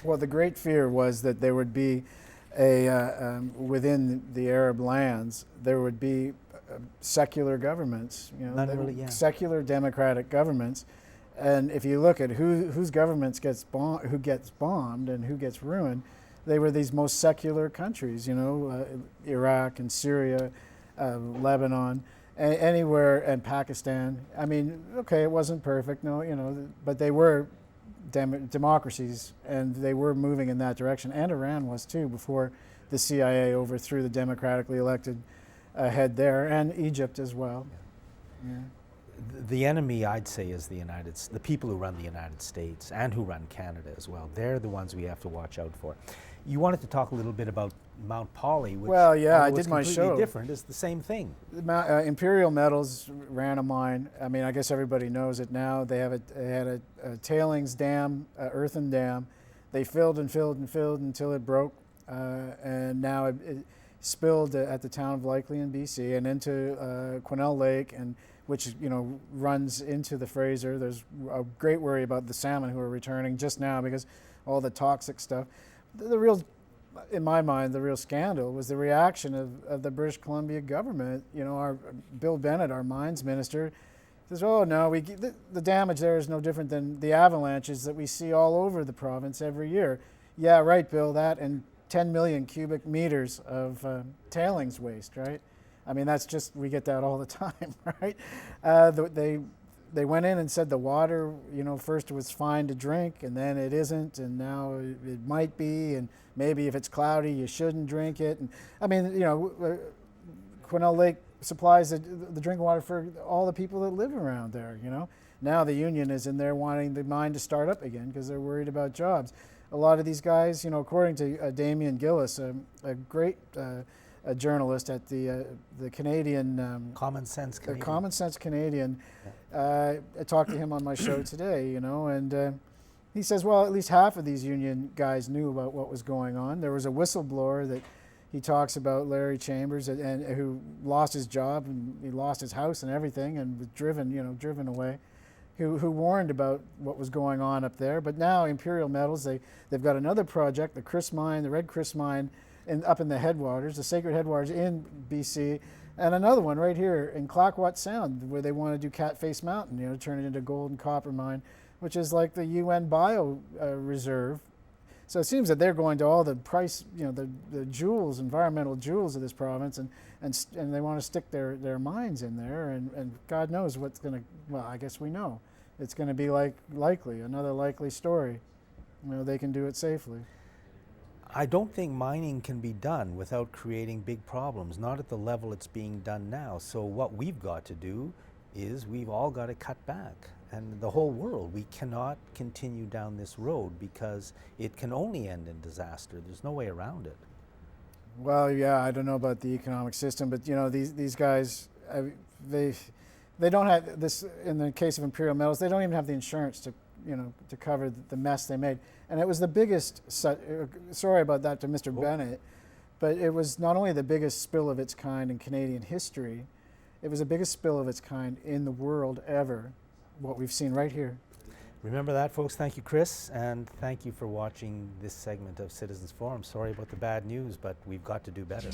Well, the great fear was that there would be within the Arab lands, there would be secular governments, you know, Really, yeah. secular democratic governments, And if you look at whose governments who gets bombed and who gets ruined, they were these most secular countries, Iraq and Syria, Lebanon, anywhere, and Pakistan. I mean, okay, it wasn't perfect, no, but they were democracies, and they were moving in that direction. And Iran was too, before the CIA overthrew the democratically elected head there, and Egypt as well. Yeah. The enemy, I'd say, is the people who run the United States and who run Canada as well. They're the ones we have to watch out for. You wanted to talk a little bit about Mount Poly, which, well, yeah, I although did it's my completely show. different, is the same thing. Imperial Metals ran a mine. I mean, I guess everybody knows it now. They had a tailings dam, earthen dam. They filled and filled and filled until it broke, and now it spilled at the town of Likely in BC and into Quesnel Lake, and which runs into the Fraser. There's a great worry about the salmon who are returning just now because all the toxic stuff. The real, in my mind, the real scandal was the reaction of the British Columbia government. Our Bill Bennett, our mines minister, says, "Oh no, the damage there is no different than the avalanches that we see all over the province every year." Yeah, right, Bill. That and 10 million cubic meters of tailings waste, right? I mean, that's just, we get that all the time, right? They went in and said the water, first it was fine to drink, and then it isn't, and now it might be, and maybe if it's cloudy, you shouldn't drink it. And I mean, Quesnel Lake supplies the drinking water for all the people that live around there, Now the union is in there wanting the mine to start up again because they're worried about jobs. A lot of these guys, according to Damien Gillis, a great a journalist at the Canadian Common Sense Canadian. Common Sense Canadian. I talked to him on my show today, and he says, well, at least half of these union guys knew about what was going on. There was a whistleblower that he talks about, Larry Chambers, and who lost his job and he lost his house and everything and was driven away. Who warned about what was going on up there. But now Imperial Metals, they've got another project, the Chris Mine, the Red Chris Mine, up in the headwaters, the sacred headwaters in BC, and another one right here in Clayoquot Sound where they want to do Catface Mountain, turn it into a gold and copper mine, which is like the UN bio reserve. So it seems that they're going to all the the jewels, environmental jewels of this province, and they want to stick their mines in there, and God knows what's going to, well, I guess we know. It's going to be likely, another likely story. They can do it safely. I don't think mining can be done without creating big problems, not at the level it's being done now. So what we've got to do is we've all got to cut back. And the whole world, we cannot continue down this road because it can only end in disaster. There's no way around it. Well, yeah, I don't know about the economic system, but these guys, they don't have this. In the case of Imperial Metals, they don't even have the insurance to cover the mess they made. And it was the biggest. Sorry about that to Mr. Bennett, but it was not only the biggest spill of its kind in Canadian history, it was the biggest spill of its kind in the world ever. What we've seen right here. Remember that, folks. Thank you, Chris, and thank you for watching this segment of Citizens Forum. Sorry about the bad news, but we've got to do better.